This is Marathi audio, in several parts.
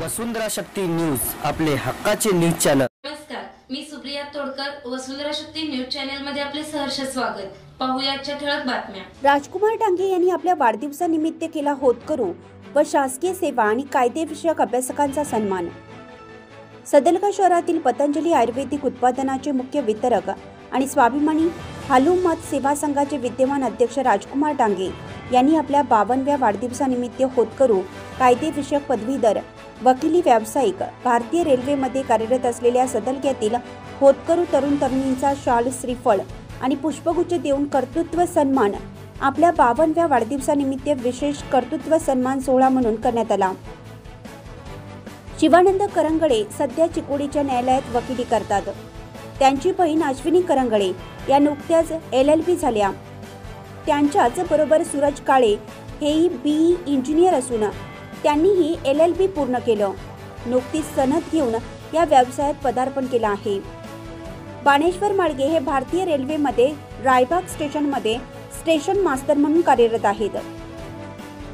वसुंधरा शक्ती न्यूज आपले हक्काचे न्यूज चॅनल। नमस्कार, मी सुप्रिया तोडकर। वसुंधरा शक्ती न्यूज चॅनल मध्ये आपले सहर्ष स्वागत। पाहूया आजच्या ठळक बातम्या। राजकुमार डांगे यांनी आपल्या वाढदिवसानिमित्त केला होतकरू व शासकीय सेवा आणि कायदेविषयक अभ्यासकांचा सन्मान। सदलगा शहरातील पतंजली आयुर्वेदिक उत्पादनाचे मुख्य वितरक आणि स्वाभिमानी हालुमत सेवा संघाचे विद्यमान अध्यक्ष राजकुमार डांगे यांनी आपल्या 52व्या वाढदिवसानिमित्त होतकरू कायदेविषयक पदवीधर वकिली व्यावसायिक भारतीय रेल्वेमध्ये कार्यरत असलेल्या सदलग्यातील होतकरू तरुण तरुणींचा शाल, श्रीफळ आणि पुष्पगुच्छ देऊन कर्तृत्व सन्मान आपल्या 52व्या वाढदिवसानिमित्त विशेष कर्तृत्व सन्मान सोहळा म्हणून करण्यात आला। शिवानंद करंगळे सध्या चिकोडीच्या न्यायालयात वकिली करतात। त्यांची बहीण अश्विनी करंगळे या नुकत्याच LLB झाल्या। त्यांच्याच बरोबर सूरज काळे हेही BE इंजिनियर असून त्यांनीही LLB पूर्ण केलं। नुकतीच सनद घेऊन या व्यवसायात पदार्पण केलं आहे। बाणेश्वर माळगे हे भारतीय रेल्वेमध्ये रायबाग स्टेशनमध्ये स्टेशन मास्तर म्हणून कार्यरत आहेत।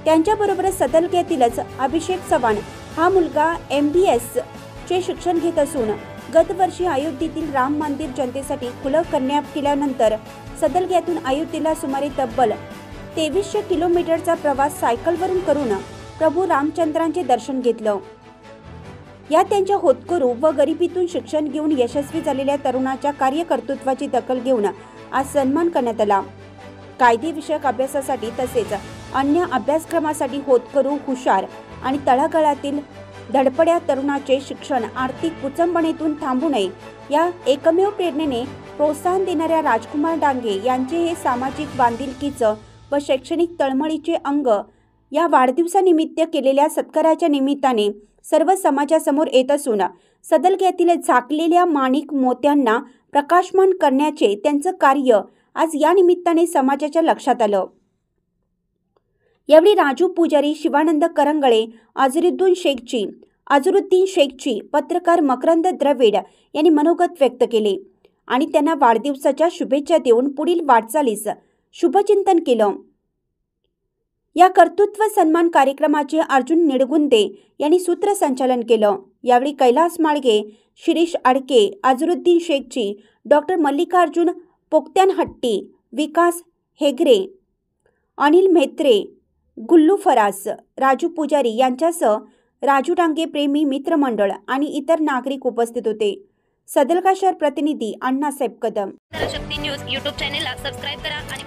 त्यांच्याबरोबर सदलग्यातीलच अभिषेक चव्हाण हा मुलगा MBS चे शिक्षण घेत असून गतवर्षी अयोध्येतील राम मंदिर जनतेसाठी खुलं करण्यात केल्यानंतर सदलग्यातून अयोध्येला सुमारे तब्बल 2300 किलोमीटरचा प्रवास सायकलवरून करून प्रभू रामचंद्रांचे दर्शन घेतलं। या त्यांच्या होतकरू व गरिबीतून शिक्षण घेऊन यशस्वी झालेल्या तरुणाच्या कार्यकर्तृत्वाची दखल घेऊन आज सन्मान करण्यात आला। कायदेविषयक अभ्यासासाठी तसेच अन्य अभ्यासक्रमासाठी होतकरू, हुशार आणि तळागाळातील धडपड्या तरुणाचे शिक्षण आर्थिक कुचंबणेतून थांबू नये या एकमेव प्रेरणेने प्रोत्साहन देणाऱ्या राजकुमार डांगे यांचे हे सामाजिक बांधिलकीचं व शैक्षणिक तळमळीचे अंग या वाढदिवसानिमित्त केलेल्या सत्काराच्या निमित्ताने सर्व समाजासमोर येत असून सदलग्यातील झाकलेल्या माणिक मोत्यांना प्रकाशमान करण्याचे त्यांचं कार्य आज या निमित्ताने समाजाच्या लक्षात आलं। यावेळी राजू पुजारी, शिवानंद करंगळे, अझरुद्दीन शेखची, पत्रकार मकरंद द्रविड यांनी मनोगत व्यक्त केले आणि त्यांना वाढदिवसाच्या शुभेच्छा देऊन पुढील वाटचालीस शुभचिंतन केलं। या कर्तृत्व सन्मान कार्यक्रमाचे अर्जुन निडगुंदे यांनी सूत्रसंचालन केलं। यावेळी कैलास माळगे, शिरीष आडके, अझरुद्दीन शेखची, डॉक्टर मल्लिकार्जुन पोक्त्यानहट्टी, विकास हेगरे, अनिल म्हेत्रे, गुल्लू फरास, राजू पुजारी यांच्यासह राजू डांगे प्रेमी मित्रमंडळ आणि इतर नागरिक उपस्थित होते। सदलगा शहर प्रतिनिधी अण्णासाहेब कदम। शक्ती न्यूज YouTube चॅनेलला सबस्क्राइब करा आणि